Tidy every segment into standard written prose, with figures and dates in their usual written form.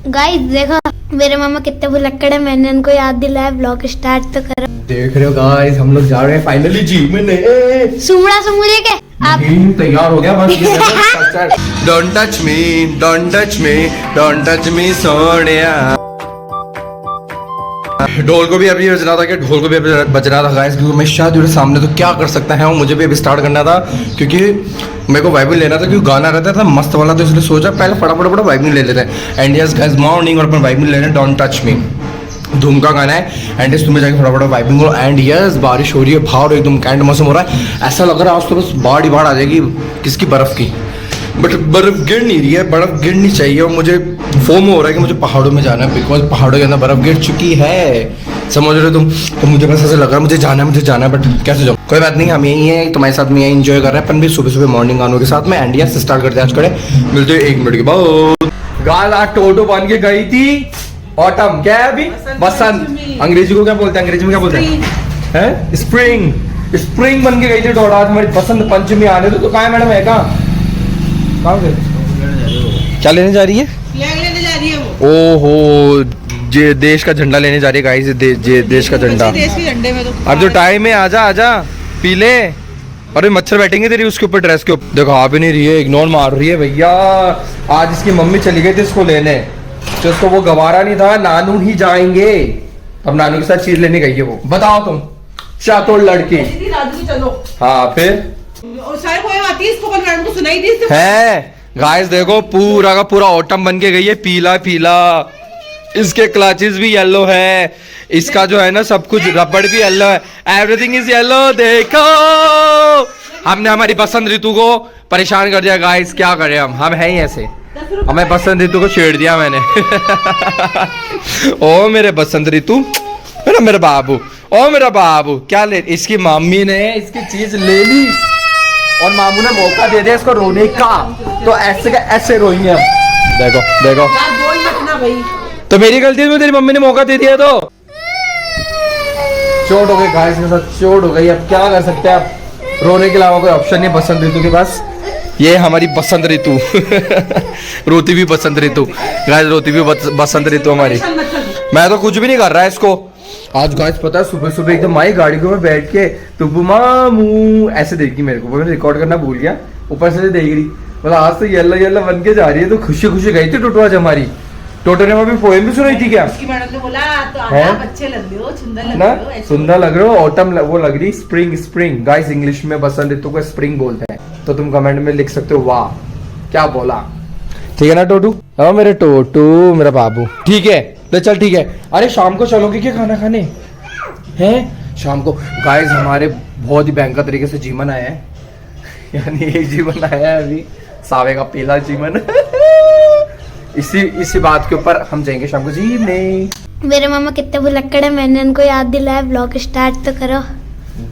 Guys देखो मेरे मामा कितने भुलक्कड़ है, मैंने उनको याद दिलाया ब्लॉग स्टार्ट तो करो। देख रहे हो गाइस, हम लोग जा रहे हैं फाइनली जिम में। सुमड़ा सुमुड़े के आप तैयार हो गया बस। Don't touch me, don't touch me, don't touch me Sonia. ढोल को भी अभी बजना था, कि ढोल को भी अभी बजना था गाइस, क्योंकि मैं शायद सामने तो क्या कर सकता है, मुझे भी अभी स्टार्ट करना था क्योंकि मेरे को वाइबिंग लेना था, क्योंकि गाना रहता था मस्त वाला, तो इसलिए सोचा पहले फटाफट वाइबिंग ले लेते हैं। एंड यस गाइस, मॉर्निंग और अपन वाइबिंग ले रहे हैं डोंट टच मी, धूम का गाना है। एंड यस तुम्हें जाके फटाफट वाइबिंग हो। एंड यस बारिश हो रही है बाहर, एकदम कैंट मौसम हो रहा है, ऐसा लग रहा है आज तो बस बाढ़ ही बाढ़ आ जाएगी, किसकी बर्फ की, बट बर्फ गिर नहीं रही है, बर्फ गिरनी चाहिए। और मुझे फोम हो रहा है कि मुझे पहाड़ों में जाना है, बिकॉज पहाड़ों के अंदर बर्फ गिर चुकी है, समझ रहे हो तुम। तो मुझे बस ऐसे लग रहा है मुझे जाना है, बट कैसे जाऊँ, कोई बात नहीं, हम यही हैं तुम्हारे साथ में यही एंजॉय कर रहे हैं अपन भी सुबह मॉर्निंग गानों के साथ में। एंड यस स्टार्ट करते हैं आज कड़े, मिलते हैं 1 मिनट के बाद। गाल आज टोटो बन के गई थी, ऑटम क्या है अभी, बसंत, अंग्रेजी को क्या बोलते हैं, अंग्रेजी में क्या बोलते हैं, स्प्रिंग बन के गई थी टोटो। आज हमारी बसंत पंचमी आने तो कहाँ है मैडम, है कहाँ क्या लेने जा रही है, फ्लैग लेने जा रही है वो। ओहो, जे देश का झंडा लेने जा रही है गाइस, देश का झंडा। देश के झंडे में तो अब जो टाइम है, आजा पी ले। अरे मच्छर बैठेंगे तेरी उसके ऊपर, ड्रेस के ऊपर। देखो आ भी नहीं रही है, इग्नोर मार रही है भैया। आज इसकी मम्मी चली गई थी इसको लेने, तो उसको वो गवारा नहीं था, नानू ही जाएंगे, अब नानू के साथ चीज लेने गई है वो। बताओ तुम, शातोड़ लड़की। चलो हाँ फिर सुनाई दी है गाइस, देखो पूरा का पूरा ऑटम बन के गई है, पीला पीला, इसके क्लचेस भी येलो है, इसका जो है ना सब कुछ रबड़ भी येलो है, एवरीथिंग इज येलो। देखो हमने हमारी बसंत ऋतु को परेशान कर दिया गाइस, क्या करें हम हैं ही ऐसे, हमें बसंत ऋतु को छेड़ दिया मैंने। ओ मेरे बसंत ऋतु, मेरा बाबू, ओ मेरा बाबू, क्या ले, इसकी मम्मी ने इसकी चीज ले ली और मामू ने मौका दे दिया इसको रोने का, तो ऐसे रोई है। देखो भाई, तो मेरी गलती में तेरी मम्मी ने मौका दे दिया, तो चोट हो गई गाइस के साथ, चोट हो गई, अब क्या कर सकते हैं, अब रोने के अलावा कोई ऑप्शन नहीं बसंत ऋतु के पास। ये हमारी बसंत ऋतु। रोती भी बसंत ऋतु गाइस, रोती भी बसंत ऋतु हमारी। मैं तो कुछ भी नहीं कर रहा है इसको आज गाइस, पता है सुबह सुबह एकदम माई गाड़ी के ऊपर बैठ के तुबू मामू ऐसे देखी मेरे को, मैंने रिकॉर्ड करना भूल गया, ऊपर से देख रही, मतलब आज तो येलो बन के जा रही है, तो खुशी खुशी गई थी टोटो आज हमारी। टोटो ने हमें पोएम भी सुनाई थी क्या, मैडम ने बोला तो आप अच्छे लग रहे हो, सुंदर लग रहे हो, ऑटम वो लग रही, स्प्रिंग गाइस, इंग्लिश में बसंत ऋतु को स्प्रिंग बोलते हैं, तो तुम कमेंट में लिख सकते हो वाह क्या बोला, ठीक है ना टोटू, हाँ मेरे टोटू मेरा बाबू, ठीक है तो चल ठीक है। अरे शाम को चलोगे क्या खाना खाने हैं, शाम को गाइस हमारे बहुत ही भयंकर तरीके से जीवन आया है, यानी एक जीवन आया है अभी, सावे का पहला जीवन। इसी बात के ऊपर हम जाएंगे शाम को जीवने। मेरे मामा कितने भुलक्कड़ है, मैंने उनको याद दिलाया ब्लॉग स्टार्ट तो करो।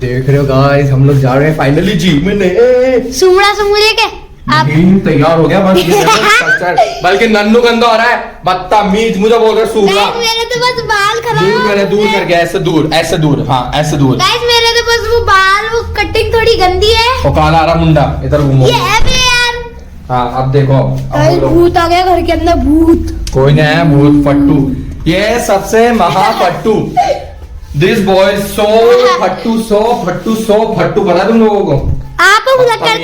देख रहे हो गाइस, हम लोग जा रहे हैं फाइनली जीवने। सुमड़ा सुमुड़े के आप तैयार हो गया बस। बल्कि नन्नू गंदा हो रहा है, बदतमीज, मुझे बोल रहा सूखा। मेरे तो बस बाल खराब, दूर करके ऐसे दूर, हाँ ऐसे दूर। गाइस मेरे तो बस वो बाल, वो कटिंग थोड़ी गंदी है। वो काला आ रहा मुंडा, इधर घूमो। ये है बे यार। हाँ अब देखो, भूत आ गया घर के अंदर, भूत। कोई नहीं है, भूत फट्टू, ये सबसे महाफट्टू, दिस बॉय सो फट्टू, पता तुम लोगों को। आप भुलक्कड़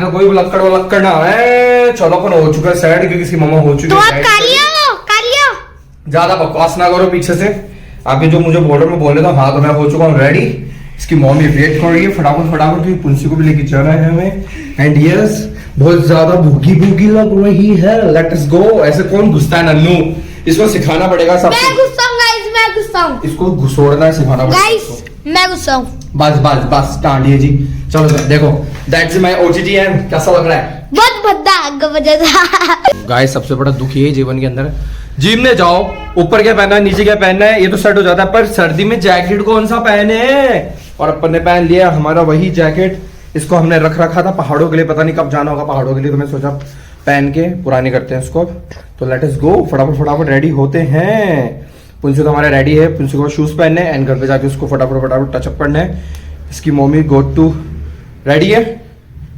कोई भुलक्कड़ ना है। चलो अपन हो चुका है सेट, क्योंकि इसकी मम्मा हो चुकी तो आप कालिया ज्यादा बकवास ना करो पीछे से, आप जो मुझे बॉर्डर में बोले तो हाँ, तो मैं हो चुका हूँ रेडी। इसकी मम्मी वेट कर रही है फटाफट, क्योंकि पुंसी को भी लेके चल रहे हैं हमें। एंड यस बहुत ज्यादा भूगी लग रही है, लेट अस गो। ऐसे कौन घुसता है नन्नू, इसको सिखाना पड़ेगा सब। मैं गुस्सा हूँ, इसको घुसोड़ना सिखाना पड़ेगा गाइस, मैं गुस्सा हूँ। बस टांडिए जी, चलो देखो दैट्स माय ओटीटी एम, कैसा लग रहा है, बहुत भद्दा। गाइस सबसे बड़ा दुख ये जीवन के अंदर, जिम में जाओ, ऊपर क्या पहनना है नीचे क्या पहनना है ये तो सेट हो जाता है, पर सर्दी में जैकेट कौन सा पहने, और अपन ने पहन लिया हमारा वही जैकेट, इसको हमने रखा था पहाड़ों के लिए, पता नहीं कब जाना होगा पहाड़ों के लिए, तो मैं सोचा पहन के पुरानी करते हैं इसको। तो लेट अस गो, फटाफट रेडी होते हैं। पुंसू तो हमारे रेडी है, पुंसू को शूज पहनने एंड घर पे जाके उसको फटाफट टचअप करना है। इसकी मम्मी गो टू रेडी है,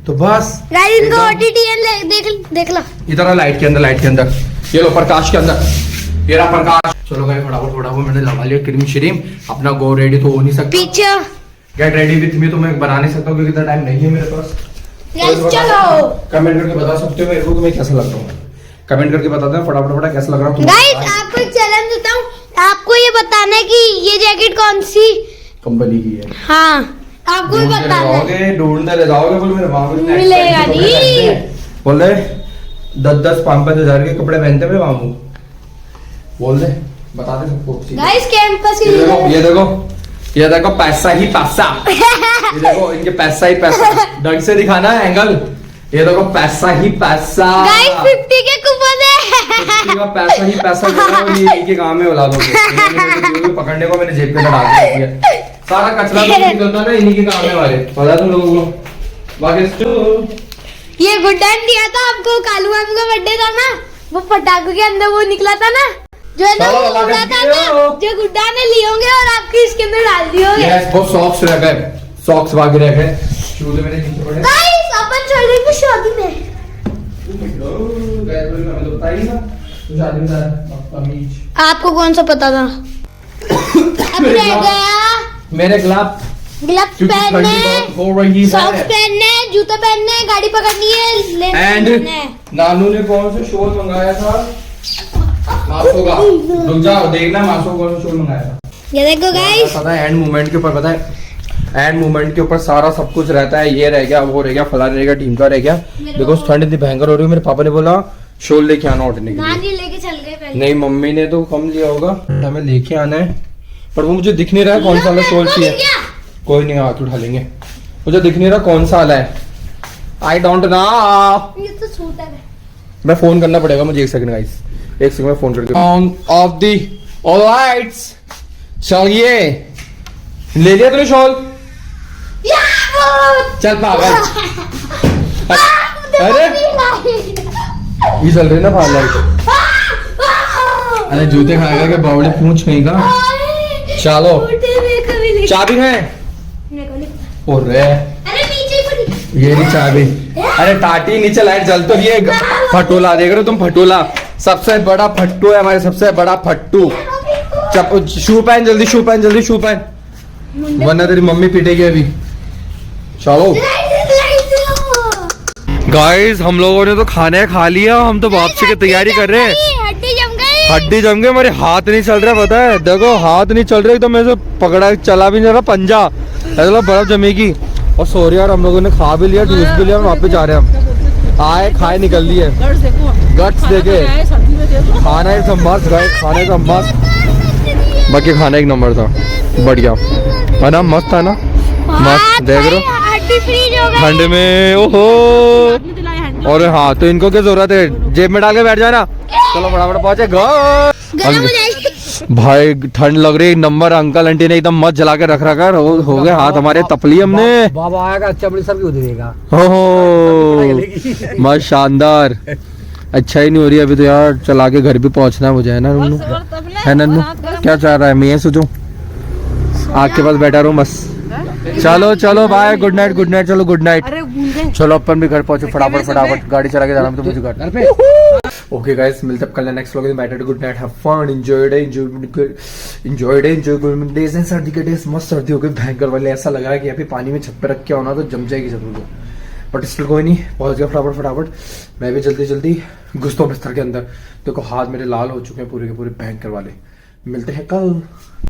तो बस गाइस इनको ओटीटी देख लो इधर लाइट के अंदर ये लो प्रकाश के अंदर, ये रहा प्रकाश। चलो गाइस फटाफट मैंने लगा लिया क्रीम श्रीम, अपना गो रेडी तो हो नहीं सकता। पीछे गेट रेडी विथ मी तो मैं बना नहीं सकता क्योंकि इतना टाइम नहीं है मेरे पास। चलो कमेंट करके बता सकते हो मेरे को कि मैं कैसा लग रहा हूँ, कमेंट करके बता दो फटाफट कैसा लग रहा हूँ। गाइस आपको एक चैलेंज देता हूँ, आपको ये बताना है कि ये जैकेट कौन सी कंपनी की है। हाँ आपको भी बताना है। ढूंढते ले जाओगे बोल मेरे मामू इतने मिलेगा expensive कपड़े नहीं। पहनते हैं। बोल दे 10-10 5-5 हजार के कपड़े पहनते हैं मेरे मामू, बोल दे बता दे सबको। गाइस कैंपस के ये देखो पैसा ही पैसा, ये देखो इनके पैसा ही पैसा, ढंग से दिखाना है एंगल। ये देखो पैसा ही पैसा, गाइस 50 के कूपन है। 50 का पैसा ही पैसा दे रहा हूं, ये इनके काम में उड़ा दोगे। पकड़ने को मैंने जेब पे डाल दिया, सारा कचरा तो निकलता ना इन्हीं के काम में वाले, पता तुम लोगों को। बाकी ये गुड्डा ने दिया था आपको, कालू मामू का बर्थडे था ना, वो पटाखों के अंदर वो निकला था ना, जो है ना चलो, वो लगा उड़ा था दियो। ना, जो गुड्डा ने लिए होंगे और आपके इसके अंदर डाल दिए होंगे। यस वो सॉक्स रह गए, सॉक्स बाकी रह गए, शूज मेरे नीचे पड़े। गाइस अपन चल रहे हैं शादी में। आपको कौन सा पता था? अब रह गया मेरे ग्लव्स ग्लव्स क्योंकि ठंडी पहनने, बहुत हो रही सॉक्स है। पहनने, जूते पहनने, गाड़ी पकड़नी है, एंड लेना है। नानू ने कौन सा शॉल मंगाया था? मासो का, रुक जाओ देखना मासो कौन सा शॉल मंगाया था। ये देखो गाइस, पता है एंड मूवमेंट के ऊपर, पता है एंड मूवमेंट के ऊपर सारा सब कुछ रहता है, ये रह गया वो रह गया फलाना रह गया टीम का रह गया। देखो ठंड इतनी भयंकर हो रही है, मेरे पापा ने बोला शॉल लेके आना उठने के लिए। नानी लेके चल गए पहले। नहीं मम्मी ने तो कम लिया होगा, हमें लेके आना है पर वो मुझे दिख नहीं रहा है कौन सा वाला शॉल चाहिए। कोई नहीं आके उठा लेंगे, मुझे दिख नहीं रहा कौन सा वाला है। आई डोंट नो, ये तो सूटर है। मैं फोन करना पड़ेगा मुझे, एक सेकंड गाइस, एक सेकंड में फोन करके। On of the all lights, चलिए ले लिया तूने शॉल, चल पागल। अरे ये चल रही ना बाहर लाइट, अरे जूते खाएगा क्या बावड़े पूछ कहीं का। चलो चाबी है और रे, अरे नीचे पड़ी। ये नहीं चाबी, अरे टाटी नीचे लाइट जल तो ये फटोला देख रहे हो तुम, फटोला सबसे बड़ा फट्टू है हमारे, सबसे बड़ा फट्टू। शू पहन जल्दी, शू पहन जल्दी, शू पहन वरना तेरी मम्मी पीटेगी अभी। चलो गाइस हम लोगों ने तो खाने खा लिया, हम तो वापसी की तैयारी कर रहे हैं। हड्डी जम गई, हड्डी जम गई, मेरे हाथ नहीं चल रहा पता है, देखो हाथ नहीं चल रहा एकदम, ऐसे पकड़ा चला भी नहीं रहा पंजा, ऐसा बर्फ जमेगी। और सॉरी यार हम लोगों ने खा भी लिया, जूस भी लिया, वापस जा रहे हैं हम, आए खाए निकल लिए। गट्स देखे खाना एक मस्त, गए खाने का मस्त, बाकी खाना एक नंबर था, बढ़िया है ना, मस्त था ना, मस्त देख रहे हो हड्डी फ्रीज हो गई ठंड में। ओहो और हाँ तो इनको क्या जरूरत है, जेब में डाल के बैठ जाना। चलो फटाफट पहुंचे गरम हो जाएगी। भाई ठंड लग रही है नंबर, अंकल आंटी ने एकदम मस्त जला के रख रखा है, हो गए हाथ हमारे तपली हमने। बाबा आएगा अच्छा बड़ी सब देगा। हो मस्त शानदार, अच्छा ही नहीं हो रही अभी तो यार, चला के घर भी पहुंचना है मुझे, है ना नन्नू, है नन्नू क्या चाह रहा है, मैं ये सोचूं आग के पास बैठा रहूं बस। चलो चलो bye, good night good night, चलो गुड नाइट। चलो अपन भी घर पहुंचे फटाफट गाड़ी चला के जाना तो मुझे घर पे। ओके गाइस मिलते हैं कल नेक्स्ट व्लॉग में, better good night, have fun, enjoy good days and सर्दी के डेज, मस्त सर्दी हो गई भयंकर वाले, ऐसा लग रहा है कि अभी पानी में छत पे रख के होना तो जम जाएगी जरूर को, बट स्टिल कोई नहीं, पहुंच गया फटाफट। मैं भी जल्दी घुसता हूँ बिस्तर के अंदर, देखो हाथ मेरे लाल हो चुके हैं पूरे के पूरे भयंकर वाले। मिलते हैं कल।